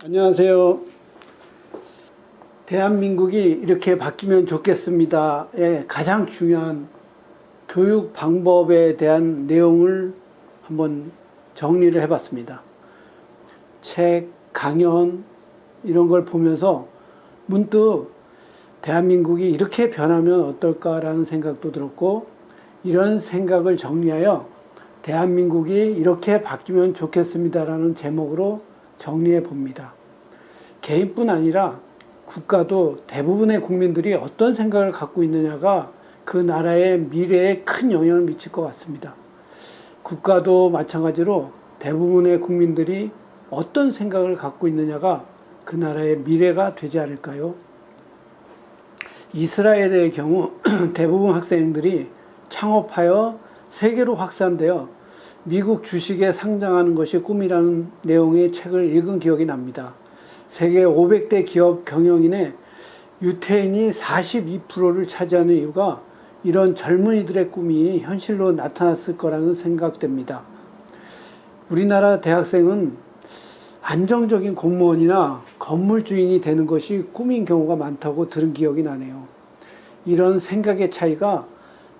안녕하세요. 대한민국이 이렇게 바뀌면 좋겠습니다의 가장 중요한 교육 방법에 대한 내용을 한번 정리를 해봤습니다. 책, 강연 이런 걸 보면서 문득 대한민국이 이렇게 변하면 어떨까라는 생각도 들었고, 이런 생각을 정리하여 대한민국이 이렇게 바뀌면 좋겠습니다라는 제목으로 정리해 봅니다. 개인뿐 아니라 국가도 대부분의 국민들이 어떤 생각을 갖고 있느냐가 그 나라의 미래에 큰 영향을 미칠 것 같습니다. 국가도 마찬가지로 대부분의 국민들이 어떤 생각을 갖고 있느냐가 그 나라의 미래가 되지 않을까요? 이스라엘의 경우 대부분 학생들이 창업하여 세계로 확산되어 미국 주식에 상장하는 것이 꿈이라는 내용의 책을 읽은 기억이 납니다. 세계 500대 기업 경영인의 유태인이 42%를 차지하는 이유가 이런 젊은이들의 꿈이 현실로 나타났을 거라는 생각됩니다. 우리나라 대학생은 안정적인 공무원이나 건물 주인이 되는 것이 꿈인 경우가 많다고 들은 기억이 나네요. 이런 생각의 차이가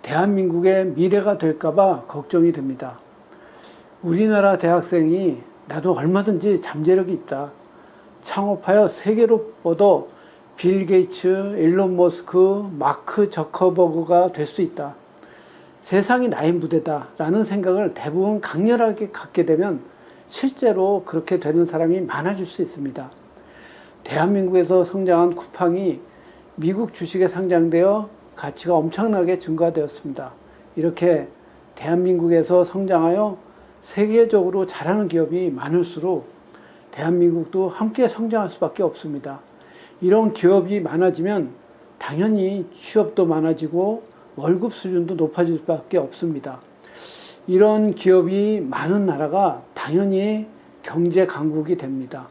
대한민국의 미래가 될까봐 걱정이 됩니다. 우리나라 대학생이 나도 얼마든지 잠재력이 있다, 창업하여 세계로 뻗어 빌 게이츠, 일론 머스크, 마크 저커버그가 될 수 있다, 세상이 나의 무대다 라는 생각을 대부분 강렬하게 갖게 되면 실제로 그렇게 되는 사람이 많아질 수 있습니다. 대한민국에서 성장한 쿠팡이 미국 주식에 상장되어 가치가 엄청나게 증가되었습니다. 이렇게 대한민국에서 성장하여 세계적으로 잘하는 기업이 많을수록 대한민국도 함께 성장할 수밖에 없습니다. 이런 기업이 많아지면 당연히 취업도 많아지고 월급 수준도 높아질 수밖에 없습니다. 이런 기업이 많은 나라가 당연히 경제 강국이 됩니다.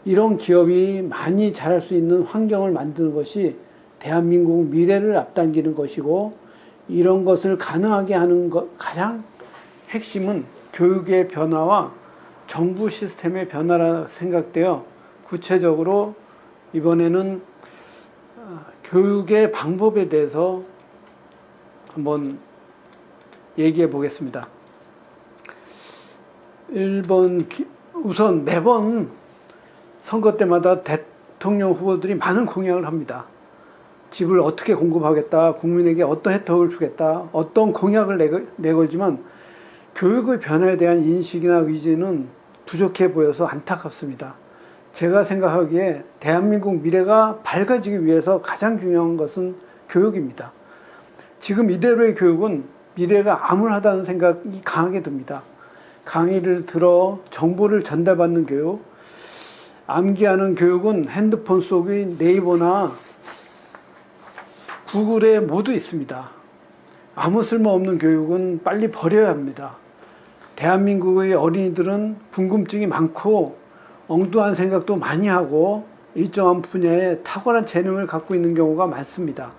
이런 기업이 많이 자랄 수 있는 환경을 만드는 것이 대한민국 미래를 앞당기는 것이고, 이런 것을 가능하게 하는 가장 핵심은 교육의 변화와 정부 시스템의 변화라 생각되어, 구체적으로 이번에는 교육의 방법에 대해서 한번 얘기해 보겠습니다. 1번, 우선 매번 선거 때마다 대통령 후보들이 많은 공약을 합니다. 집을 어떻게 공급하겠다, 국민에게 어떤 혜택을 주겠다, 어떤 공약을 내걸지만 교육의 변화에 대한 인식이나 의지는 부족해 보여서 안타깝습니다. 제가 생각하기에 대한민국 미래가 밝아지기 위해서 가장 중요한 것은 교육입니다. 지금 이대로의 교육은 미래가 암울하다는 생각이 강하게 듭니다. 강의를 들어 정보를 전달받는 교육, 암기하는 교육은 핸드폰 속의 네이버나 구글에 모두 있습니다. 아무 쓸모없는 교육은 빨리 버려야 합니다. 대한민국의 어린이들은 궁금증이 많고 엉뚱한 생각도 많이 하고 일정한 분야에 탁월한 재능을 갖고 있는 경우가 많습니다.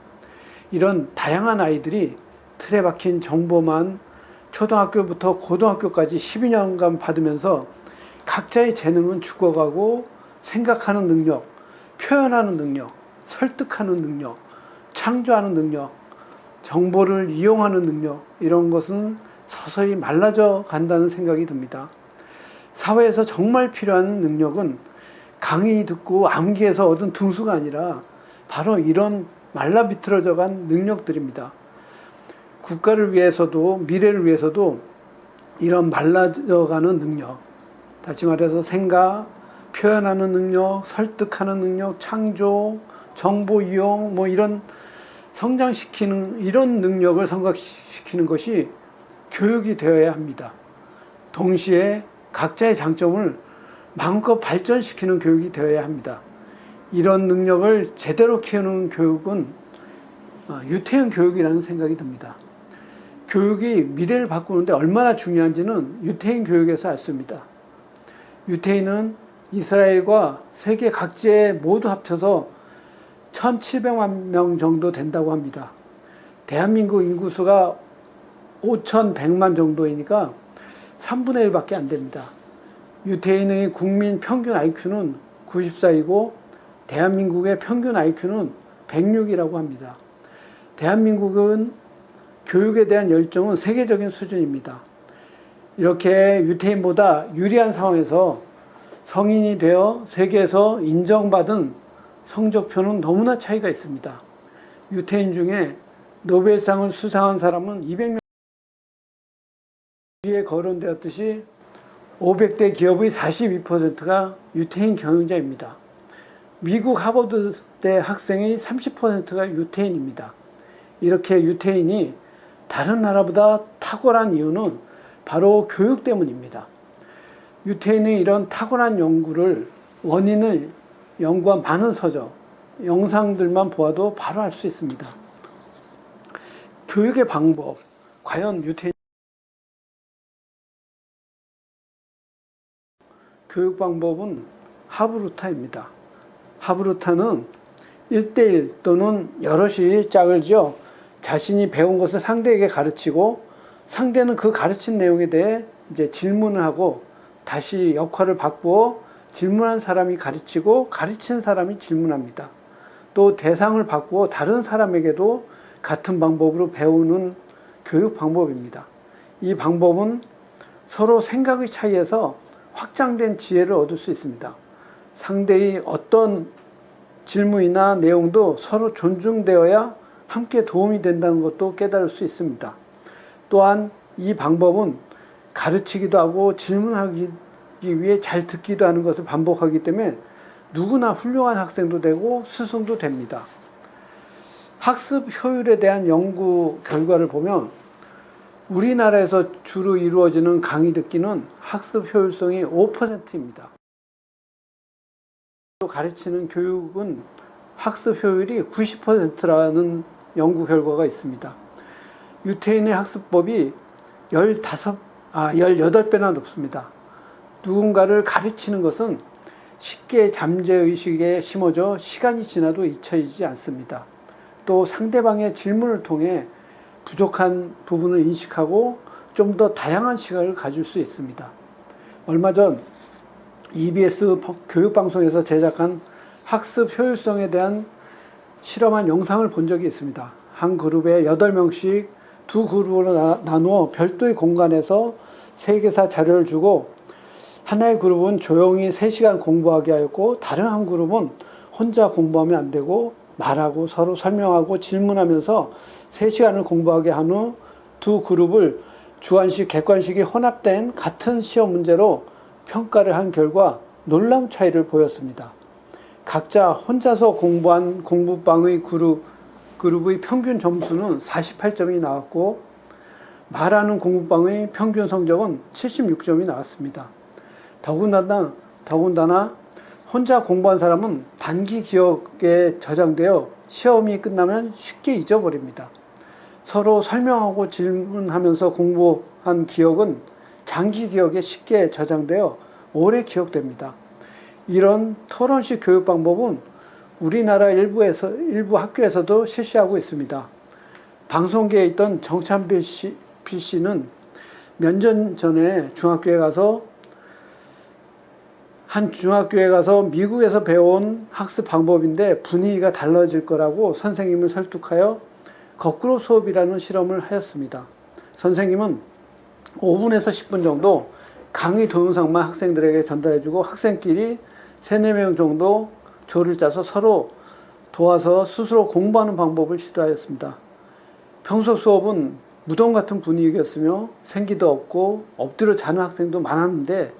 이런 다양한 아이들이 틀에 박힌 정보만 초등학교부터 고등학교까지 12년간 받으면서 각자의 재능은 죽어가고 생각하는 능력, 표현하는 능력, 설득하는 능력, 창조하는 능력, 정보를 이용하는 능력, 이런 것은 서서히 말라져 간다는 생각이 듭니다. 사회에서 정말 필요한 능력은 강의 듣고 암기해서 얻은 등수가 아니라 바로 이런 말라비틀어져 간 능력들입니다. 국가를 위해서도 미래를 위해서도 이런 말라져가는 능력, 다시 말해서 생각, 표현하는 능력, 설득하는 능력, 창조, 정보 이용, 이런 성장시키는 이런 능력을 성각시키는 것이 교육이 되어야 합니다. 동시에 각자의 장점을 마음껏 발전시키는 교육이 되어야 합니다. 이런 능력을 제대로 키우는 교육은 유태인 교육이라는 생각이 듭니다. 교육이 미래를 바꾸는데 얼마나 중요한지는 유태인 교육에서 알 수 있습니다. 유태인은 이스라엘과 세계 각지에 모두 합쳐서 1700만 명 정도 된다고 합니다. 대한민국 인구수가 5100만 정도이니까 3분의 1밖에 안 됩니다. 유태인의 국민 평균 IQ는 94이고 대한민국의 평균 IQ는 106이라고 합니다. 대한민국은 교육에 대한 열정은 세계적인 수준입니다. 이렇게 유태인보다 유리한 상황에서 성인이 되어 세계에서 인정받은 성적표는 너무나 차이가 있습니다. 유태인 중에 노벨상을 수상한 사람은 200명 위에 거론되었듯이 500대 기업의 42%가 유태인 경영자입니다. 미국 하버드대 학생의 30%가 유태인입니다. 이렇게 유태인이 다른 나라보다 탁월한 이유는 바로 교육 때문입니다. 유태인의 이런 탁월한 원인을 연구한 많은 서적, 영상들만 보아도 바로 알 수 있습니다. 교육의 방법, 과연 유태인 교육 방법은 하브루타입니다. 하브루타는 1대1 또는 여럿이 짝을 지어 자신이 배운 것을 상대에게 가르치고 상대는 그 가르친 내용에 대해 이제 질문을 하고 다시 역할을 바꾸어 질문한 사람이 가르치고 가르친 사람이 질문합니다. 또 대상을 바꾸어 다른 사람에게도 같은 방법으로 배우는 교육 방법입니다. 이 방법은 서로 생각의 차이에서 확장된 지혜를 얻을 수 있습니다. 상대의 어떤 질문이나 내용도 서로 존중되어야 함께 도움이 된다는 것도 깨달을 수 있습니다. 또한 이 방법은 가르치기도 하고 질문하기 위해 잘 듣기도 하는 것을 반복하기 때문에 누구나 훌륭한 학생도 되고 스승도 됩니다. 학습 효율에 대한 연구 결과를 보면 우리나라에서 주로 이루어지는 강의 듣기는 학습 효율성이 5%입니다. 가르치는 교육은 학습 효율이 90%라는 연구 결과가 있습니다. 유태인의 학습법이 18배나 높습니다. 누군가를 가르치는 것은 쉽게 잠재의식에 심어져 시간이 지나도 잊혀지지 않습니다. 또 상대방의 질문을 통해 부족한 부분을 인식하고 좀 더 다양한 시각을 가질 수 있습니다. 얼마 전 EBS 교육방송에서 제작한 학습 효율성에 대한 실험한 영상을 본 적이 있습니다. 한 그룹에 8명씩 두 그룹으로 나누어 별도의 공간에서 세계사 자료를 주고 하나의 그룹은 조용히 3시간 공부하게 하였고 다른 한 그룹은 혼자 공부하면 안 되고 말하고 서로 설명하고 질문하면서 3시간을 공부하게 한 후 두 그룹을 주관식, 객관식이 혼합된 같은 시험 문제로 평가를 한 결과 놀라운 차이를 보였습니다. 각자 혼자서 공부한 공부방의 그룹의 평균 점수는 48점이 나왔고 말하는 공부방의 평균 성적은 76점이 나왔습니다. 더군다나 혼자 공부한 사람은 단기 기억에 저장되어 시험이 끝나면 쉽게 잊어버립니다. 서로 설명하고 질문하면서 공부한 기억은 장기 기억에 쉽게 저장되어 오래 기억됩니다. 이런 토론식 교육 방법은 우리나라 일부 학교에서도 실시하고 있습니다. 방송계에 있던 정찬필 씨는 몇 년 전에 한 중학교에 가서 미국에서 배운 학습 방법인데 분위기가 달라질 거라고 선생님을 설득하여 거꾸로 수업이라는 실험을 하였습니다. 선생님은 5분에서 10분 정도 강의 동영상만 학생들에게 전달해주고 학생끼리 3, 4명 정도 조를 짜서 서로 도와서 스스로 공부하는 방법을 시도하였습니다. 평소 수업은 무덤 같은 분위기였으며 생기도 없고 엎드려 자는 학생도 많았는데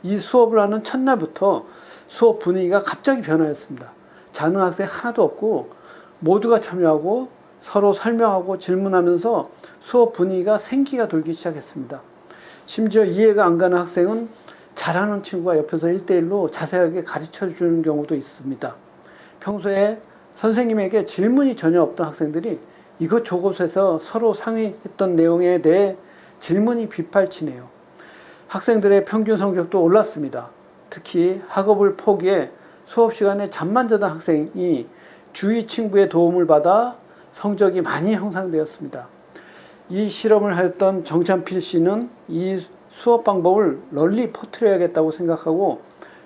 이 수업을 하는 첫날부터 수업 분위기가 갑자기 변화했습니다. 자는 학생 하나도 없고 모두가 참여하고 서로 설명하고 질문하면서 수업 분위기가 생기가 돌기 시작했습니다. 심지어 이해가 안 가는 학생은 잘하는 친구가 옆에서 1대1로 자세하게 가르쳐 주는 경우도 있습니다. 평소에 선생님에게 질문이 전혀 없던 학생들이 이것저것에서 서로 상의했던 내용에 대해 질문이 빗발치네요. 학생들의 평균 성적도 올랐습니다. 특히 학업을 포기해 수업 시간에 잠만 자던 학생이 주위 친구의 도움을 받아 성적이 많이 향상되었습니다. 이 실험을 하였던 정찬필 씨는 이 수업 방법을 널리 퍼뜨려야겠다고 생각하고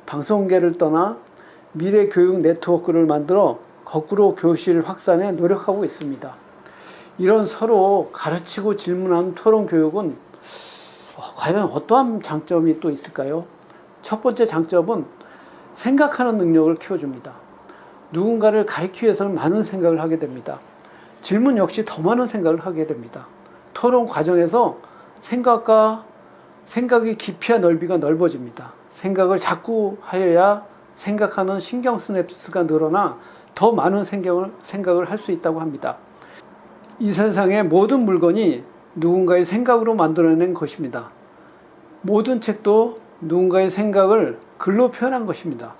방송계를 떠나 미래 교육 네트워크를 만들어 거꾸로 교실 확산에 노력하고 있습니다. 이런 서로 가르치고 질문하는 토론 교육은 과연 어떠한 장점이 또 있을까요? 첫 번째 장점은 생각하는 능력을 키워줍니다. 누군가를 가르치기 위해서는 많은 생각을 하게 됩니다. 질문 역시 더 많은 생각을 하게 됩니다. 토론 과정에서 생각의 깊이와 넓이가 넓어집니다. 생각을 자꾸 하여야 생각하는 신경 스냅스가 늘어나 더 많은 생각을 할 수 있다고 합니다. 이 세상의 모든 물건이 누군가의 생각으로 만들어낸 것입니다. 모든 책도 누군가의 생각을 글로 표현한 것입니다.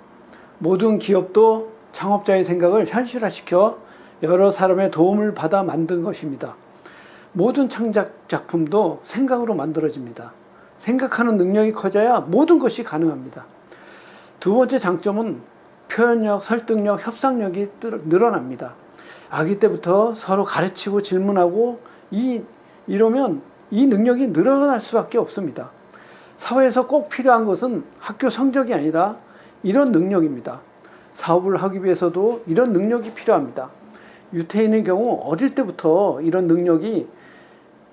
모든 기업도 창업자의 생각을 현실화시켜 여러 사람의 도움을 받아 만든 것입니다. 모든 창작 작품도 생각으로 만들어집니다. 생각하는 능력이 커져야 모든 것이 가능합니다. 두 번째 장점은 표현력, 설득력, 협상력이 늘어납니다. 아기 때부터 서로 가르치고 질문하고 이러면 이 능력이 늘어날 수밖에 없습니다. 사회에서 꼭 필요한 것은 학교 성적이 아니라 이런 능력입니다. 사업을 하기 위해서도 이런 능력이 필요합니다. 유태인의 경우 어릴 때부터 이런 능력이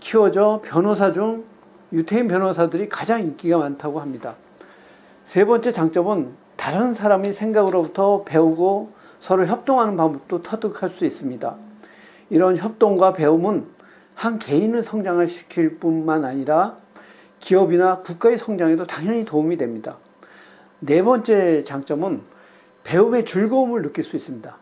키워져 변호사 중 유태인 변호사들이 가장 인기가 많다고 합니다. 세 번째 장점은 다른 사람의 생각으로부터 배우고 서로 협동하는 방법도 터득할 수 있습니다. 이런 협동과 배움은 한 개인을 성장시킬 뿐만 아니라 기업이나 국가의 성장에도 당연히 도움이 됩니다. 네 번째 장점은 배움의 즐거움을 느낄 수 있습니다.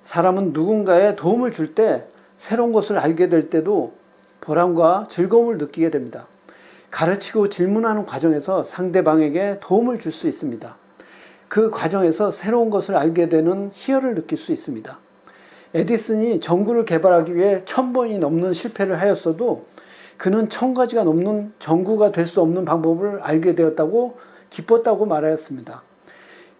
사람은 누군가의 도움을 줄 때 새로운 것을 알게 될 때도 보람과 즐거움을 느끼게 됩니다. 가르치고 질문하는 과정에서 상대방에게 도움을 줄 수 있습니다. 그 과정에서 새로운 것을 알게 되는 희열을 느낄 수 있습니다. 에디슨이 전구를 개발하기 위해 1000번이 넘는 실패를 하였어도 그는 1000가지가 넘는 전구가 될 수 없는 방법을 알게 되었다고 기뻤다고 말하였습니다.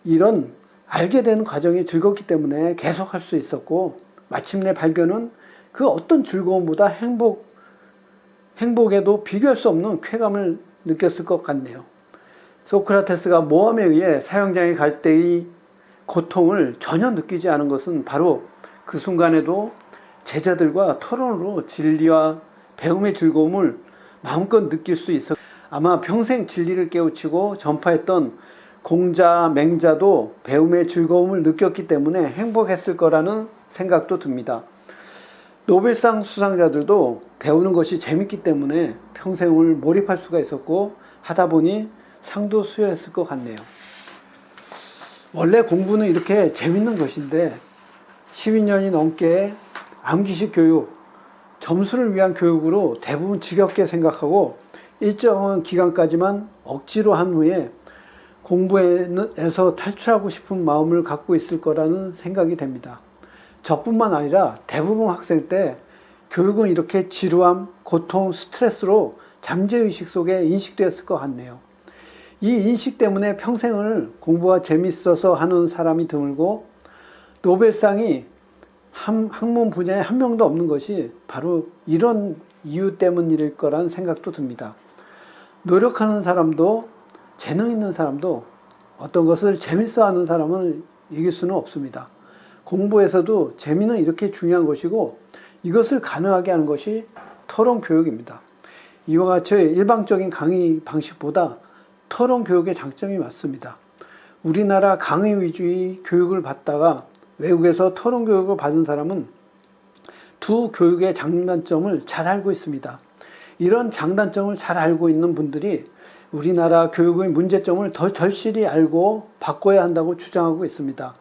이런 알게 되는 과정이 즐겁기 때문에 계속할 수 있었고 마침내 발견은 그 어떤 즐거움보다 행복에도 비교할 수 없는 쾌감을 느꼈을 것 같네요. 소크라테스가 모함에 의해 사형장에 갈 때의 고통을 전혀 느끼지 않은 것은 바로 그 순간에도 제자들과 토론으로 진리와 배움의 즐거움을 마음껏 느낄 수 있어 아마 평생 진리를 깨우치고 전파했던 공자, 맹자도 배움의 즐거움을 느꼈기 때문에 행복했을 거라는 생각도 듭니다. 노벨상 수상자들도 배우는 것이 재밌기 때문에 평생을 몰입할 수가 있었고 하다 보니 상도 수여했을 것 같네요. 원래 공부는 이렇게 재밌는 것인데 12년이 넘게 암기식 교육, 점수를 위한 교육으로 대부분 지겹게 생각하고 일정한 기간까지만 억지로 한 후에 공부에서 탈출하고 싶은 마음을 갖고 있을 거라는 생각이 됩니다. 저뿐만 아니라 대부분 학생 때 교육은 이렇게 지루함, 고통, 스트레스로 잠재의식 속에 인식되었을 것 같네요. 이 인식 때문에 평생을 공부가 재밌어서 하는 사람이 드물고 노벨상이 학문 분야에 한 명도 없는 것이 바로 이런 이유 때문일 거란 생각도 듭니다. 노력하는 사람도 재능 있는 사람도 어떤 것을 재밌어 하는 사람을 이길 수는 없습니다. 공부에서도 재미는 이렇게 중요한 것이고 이것을 가능하게 하는 것이 토론 교육입니다. 이와 같이 일방적인 강의 방식보다 토론 교육의 장점이 많습니다. 우리나라 강의 위주의 교육을 받다가 외국에서 토론 교육을 받은 사람은 두 교육의 장단점을 잘 알고 있습니다. 이런 장단점을 잘 알고 있는 분들이 우리나라 교육의 문제점을 더 절실히 알고 바꿔야 한다고 주장하고 있습니다.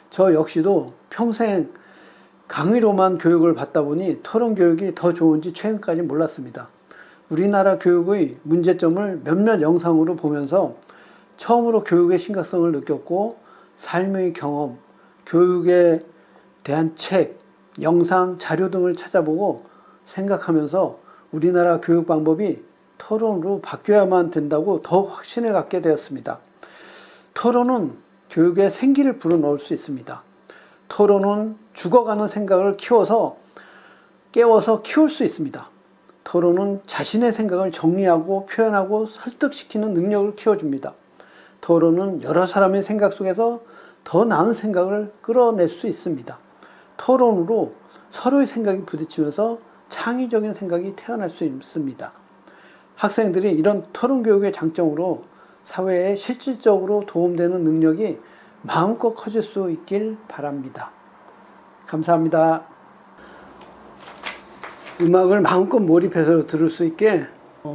저 역시도 평생 강의로만 교육을 받다 보니 토론 교육이 더 좋은지 최근까지 몰랐습니다. 우리나라 교육의 문제점을 몇몇 영상으로 보면서 처음으로 교육의 심각성을 느꼈고 삶의 경험, 교육에 대한 책, 영상, 자료 등을 찾아보고 생각하면서 우리나라 교육 방법이 토론으로 바뀌어야만 된다고 더 확신을 갖게 되었습니다. 토론은 교육에 생기를 불어넣을 수 있습니다. 토론은 죽어가는 생각을 깨워서 키울 수 있습니다. 토론은 자신의 생각을 정리하고 표현하고 설득시키는 능력을 키워줍니다. 토론은 여러 사람의 생각 속에서 더 나은 생각을 끌어낼 수 있습니다. 토론으로 서로의 생각이 부딪히면서 창의적인 생각이 태어날 수 있습니다. 학생들이 이런 토론 교육의 장점으로 사회에 실질적으로 도움되는 능력이 마음껏 커질 수 있길 바랍니다. 감사합니다. 음악을 마음껏 몰입해서 들을 수 있게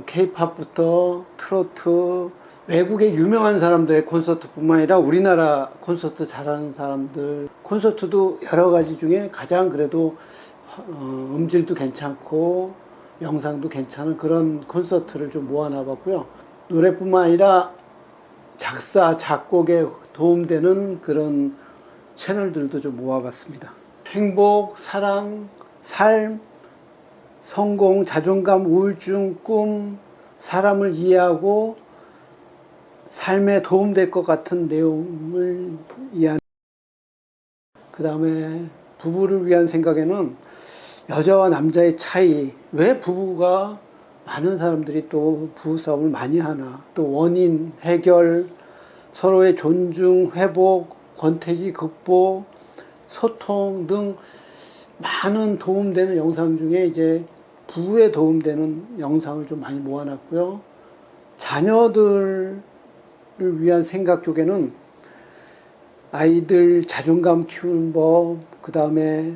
K-팝부터 트로트, 외국의 유명한 사람들의 콘서트뿐만 아니라 우리나라 콘서트 잘하는 사람들 콘서트도 여러 가지 중에 가장 그래도 음질도 괜찮고 영상도 괜찮은 그런 콘서트를 좀 모아놔 봤고요. 노래뿐만 아니라 작사, 작곡에 도움되는 그런 채널들도 좀 모아봤습니다. 행복, 사랑, 삶, 성공, 자존감, 우울증, 꿈, 사람을 이해하고 삶에 도움될 것 같은 내용을 이해하는. 그 다음에 부부를 위한 생각에는 여자와 남자의 차이, 왜 부부가 많은 사람들이 또 부부싸움을 많이 하나, 또 원인, 해결, 서로의 존중, 회복, 권태기 극복, 소통 등 많은 도움되는 영상 중에 이제 부부에 도움되는 영상을 좀 많이 모아놨고요. 자녀들을 위한 생각 쪽에는 아이들 자존감 키우는 법, 그 다음에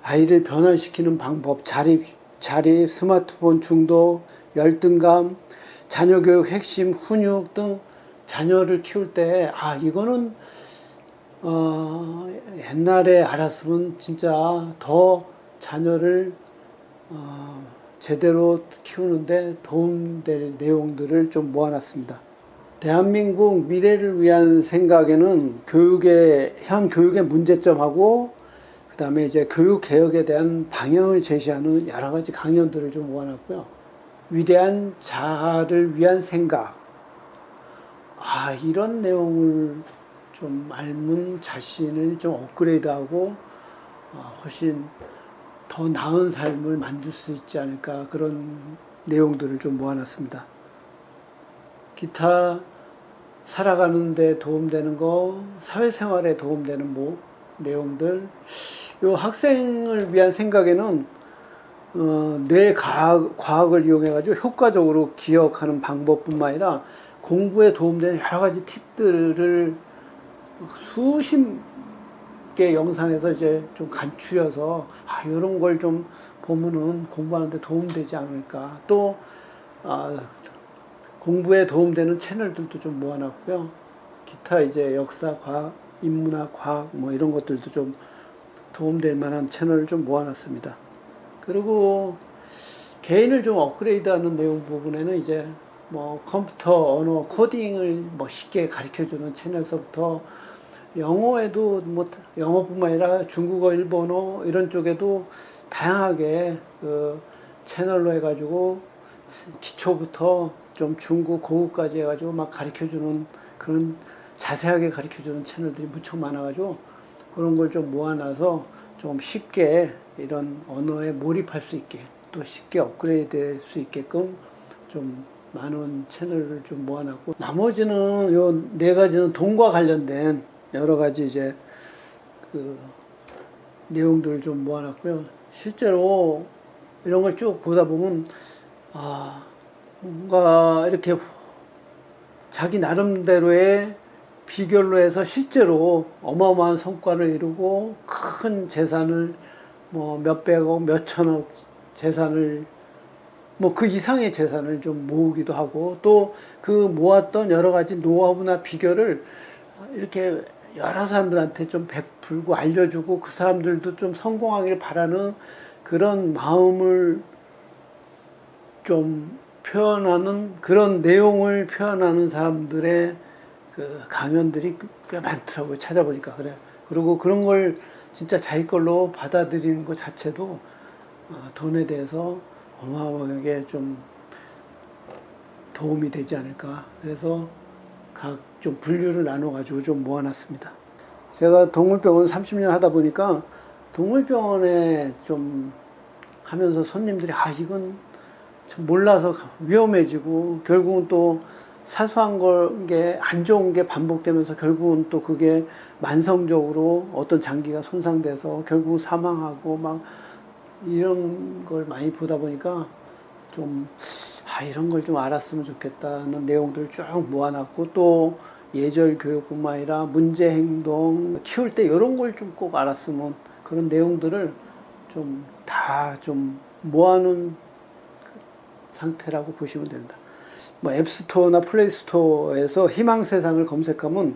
아이를 변화시키는 방법, 자립, 스마트폰 중독, 열등감, 자녀 교육 핵심, 훈육 등 자녀를 키울 때, 이거는, 옛날에 알았으면 진짜 더 자녀를, 제대로 키우는데 도움될 내용들을 좀 모아놨습니다. 대한민국 미래를 위한 생각에는 현 교육의 문제점하고 그 다음에 이제 교육 개혁에 대한 방향을 제시하는 여러 가지 강연들을 좀 모아놨고요. 위대한 자아를 위한 생각. 이런 내용을 좀 알면 자신을 좀 업그레이드하고 훨씬 더 나은 삶을 만들 수 있지 않을까, 그런 내용들을 좀 모아놨습니다. 기타 살아가는 데 도움되는 거, 사회생활에 도움되는 내용들. 요 학생을 위한 생각에는 뇌 과학을 이용해 가지고 효과적으로 기억하는 방법뿐만 아니라 공부에 도움되는 여러 가지 팁들을 수십 개 영상에서 이제 좀 간추려서 이런 걸 좀 보면은 공부하는데 도움되지 않을까. 또 공부에 도움되는 채널들도 좀 모아놨고요. 기타 이제 역사, 과학, 인문학, 과학 이런 것들도 좀 도움될 만한 채널을 좀 모아놨습니다. 그리고 개인을 좀 업그레이드하는 내용 부분에는 이제 컴퓨터 언어 코딩을 쉽게 가르쳐주는 채널서부터 영어에도 영어뿐만 아니라 중국어, 일본어 이런 쪽에도 다양하게 그 채널로 해가지고 기초부터 좀 중국 고급까지 해가지고 막 가르쳐주는, 그런 자세하게 가르쳐주는 채널들이 무척 많아가지고 그런 걸 좀 모아놔서 좀 쉽게 이런 언어에 몰입할 수 있게, 또 쉽게 업그레이드 될 수 있게끔 좀 많은 채널을 좀 모아놨고, 나머지는 요 4가지는 돈과 관련된 여러 가지 이제 그 내용들을 좀 모아놨고요. 실제로 이런 걸 쭉 보다 보면 뭔가 이렇게 자기 나름대로의 비결로 해서 실제로 어마어마한 성과를 이루고 큰 재산을 몇백억, 몇천억 재산을 그 이상의 재산을 좀 모으기도 하고, 또 그 모았던 여러 가지 노하우나 비결을 이렇게 여러 사람들한테 좀 베풀고 알려주고 그 사람들도 좀 성공하길 바라는 그런 마음을 좀 표현하는, 그런 내용을 표현하는 사람들의 그 강연들이 꽤 많더라고요. 찾아보니까. 그래. 그리고 그런 걸 진짜 자기 걸로 받아들이는 것 자체도 돈에 대해서 어마어마하게 좀 도움이 되지 않을까. 그래서 각 좀 분류를 나눠가지고 좀 모아놨습니다. 제가 동물병원 30년 하다 보니까 동물병원에 좀 하면서 손님들이 이건 참 몰라서 위험해지고, 결국은 또 사소한 게 안 좋은 게 반복되면서 결국은 또 그게 만성적으로 어떤 장기가 손상돼서 결국은 사망하고 막 이런 걸 많이 보다 보니까 좀 이런 걸 좀 알았으면 좋겠다는 내용들을 쭉 모아놨고, 또 예절 교육뿐만 아니라 문제 행동 키울 때 이런 걸 좀 꼭 알았으면, 그런 내용들을 좀 다 좀 모아놓은 상태라고 보시면 됩니다. 뭐 앱스토어나 플레이스토어에서 희망세상을 검색하면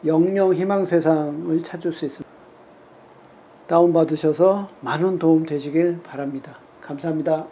영영 희망세상을 찾을 수 있습니다. 다운받으셔서 많은 도움 되시길 바랍니다. 감사합니다.